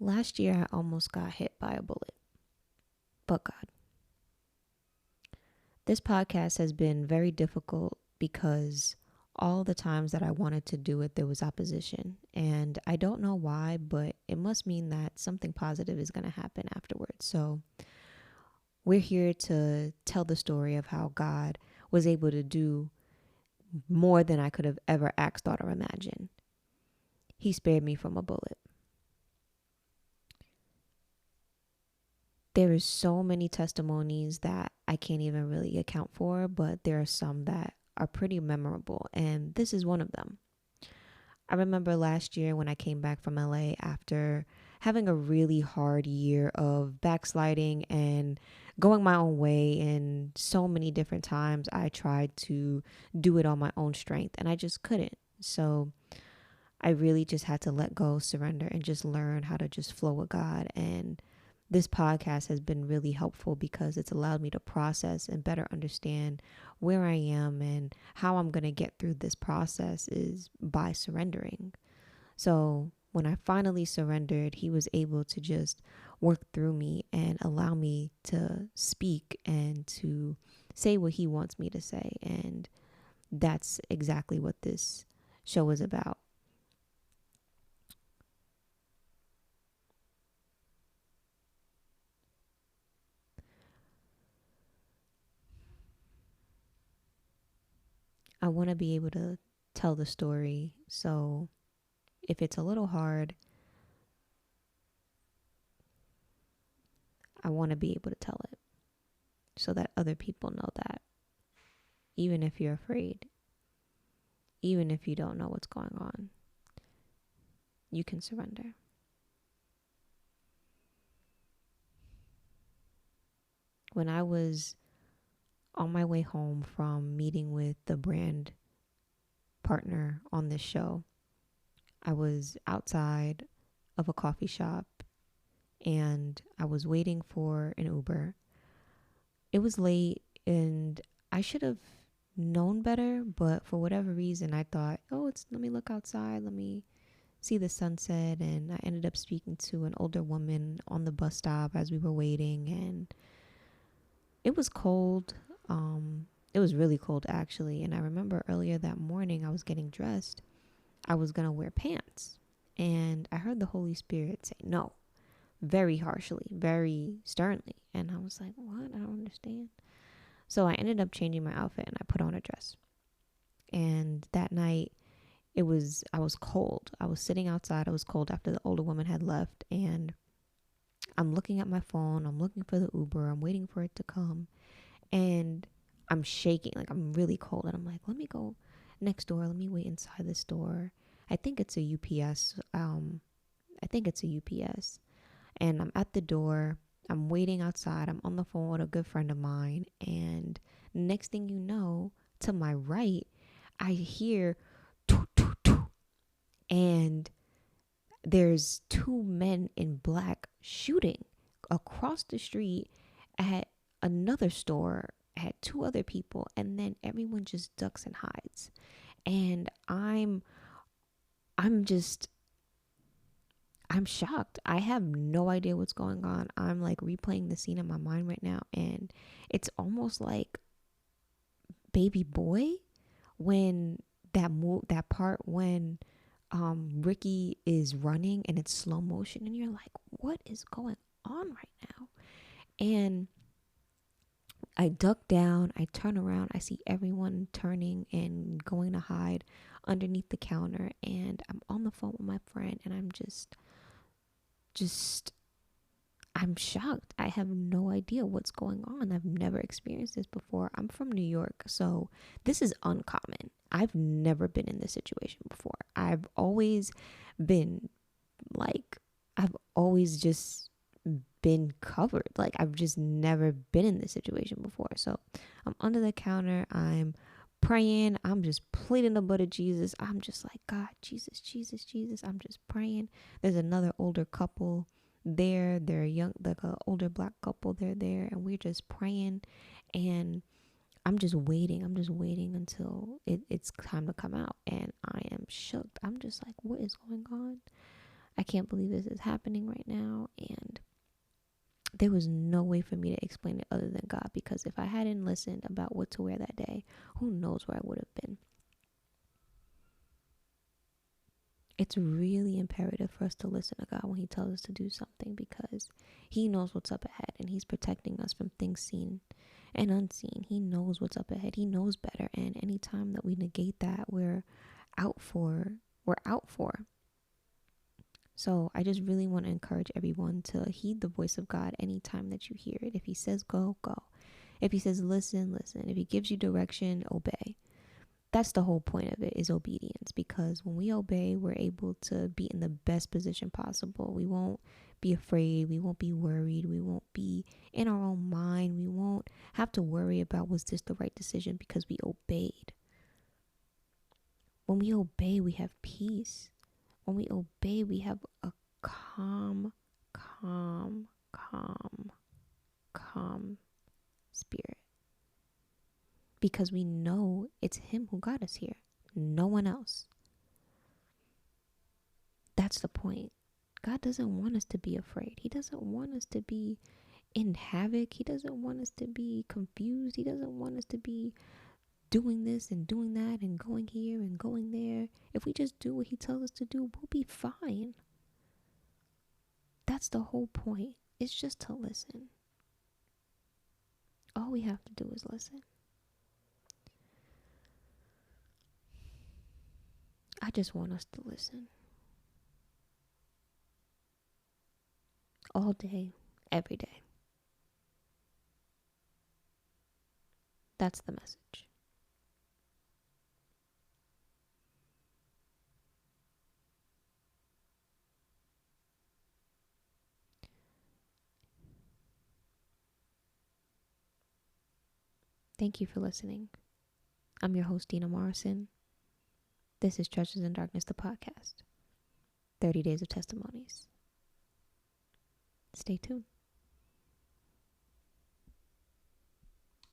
Last year, I almost got hit by a bullet, but God. This podcast has been very difficult because all the times that I wanted to do it, there was opposition. And I don't know why, but it must mean that something positive is going to happen afterwards. So we're here to tell the story of how God was able to do more than I could have ever asked, thought, or imagined. He spared me from a bullet. There is so many testimonies that I can't even really account for, but there are some that are pretty memorable, and this is one of them. I remember last year when I came back from LA after having a really hard year of backsliding and going my own way, and so many different times I tried to do it on my own strength and I just couldn't. So I really just had to let go, surrender, and just learn how to just flow with God. And this podcast has been really helpful because it's allowed me to process and better understand where I am, and how I'm going to get through this process is by surrendering. So when I finally surrendered, he was able to just work through me and allow me to speak and to say what he wants me to say. And that's exactly what this show is about. I want to be able to tell the story. So if it's a little hard, I want to be able to tell it so that other people know that even if you're afraid, even if you don't know what's going on, you can surrender. When I was on my way home from meeting with the brand partner on this show, I was outside of a coffee shop and I was waiting for an Uber. It was late and I should have known better, but for whatever reason, I thought, let me look outside, let me see the sunset. And I ended up speaking to an older woman on the bus stop as we were waiting, and it was cold. It was really cold actually. And I remember earlier that morning I was getting dressed. I was gonna wear pants, and I heard the Holy Spirit say no, very harshly, very sternly. And I was like, what? I don't understand. So I ended up changing my outfit and I put on a dress. And that night I was cold. I was sitting outside. I was cold after the older woman had left. And I'm looking at my phone. I'm looking for the Uber. I'm waiting for it to come. And I'm shaking. Like, I'm really cold. And I'm like, let me go next door. Let me wait inside the store. I think it's a UPS. I think it's a UPS. And I'm at the door. I'm waiting outside. I'm on the phone with a good friend of mine. And next thing you know, to my right, I hear toot, toot, toot. And there's two men in black shooting across the street at another store, at two other people. And then everyone just ducks and hides. And I'm just I'm shocked. I have no idea what's going on. I'm like replaying the scene in my mind right now, and it's almost like Baby Boy when that part when Ricky is running and it's slow motion and you're like, what is going on right now? And I duck down, I turn around, I see everyone turning and going to hide underneath the counter, and I'm on the phone with my friend, and I'm just I'm shocked. I have no idea what's going on. I've never experienced this before. I'm from New York, so this is uncommon. I've never been in this situation before. Been like, I've always just been covered. Like, I've just never been in this situation before. So I'm under the counter. I'm praying. I'm just pleading the blood of Jesus. I'm just like, God, Jesus, Jesus, Jesus. I'm just praying. There's another older couple there. They're young, like an older black couple. They're there, and we're just praying. And I'm just waiting. I'm just waiting until it's time to come out. And I am shook. I'm just like, what is going on? I can't believe this is happening right now. And there was no way for me to explain it other than God, because if I hadn't listened about what to wear that day, who knows where I would have been. It's really imperative for us to listen to God when he tells us to do something, because he knows what's up ahead and he's protecting us from things seen and unseen. He knows what's up ahead. He knows better. And anytime that we negate that, we're out for. So I just really want to encourage everyone to heed the voice of God anytime that you hear it. If he says go, go. If he says listen, listen. If he gives you direction, obey. That's the whole point of it, is obedience, because when we obey, we're able to be in the best position possible. We won't be afraid. We won't be worried. We won't be in our own mind. We won't have to worry about, was this the right decision, because we obeyed. When we obey, we have peace. When we obey, we have a calm spirit, because we know it's him who got us here, no one else. That's the point. God doesn't want us to be afraid. He doesn't want us to be in havoc. He doesn't want us to be confused. He doesn't want us to be doing this and doing that and going here and going there. If we just do what he tells us to do, we'll be fine. That's the whole point. It's just to listen. All we have to do is listen. I just want us to listen. All day, every day. That's the message. Thank you for listening. I'm your host, Deena Morrison. This is Treasures in Darkness, the podcast. 30 Days of Testimonies. Stay tuned.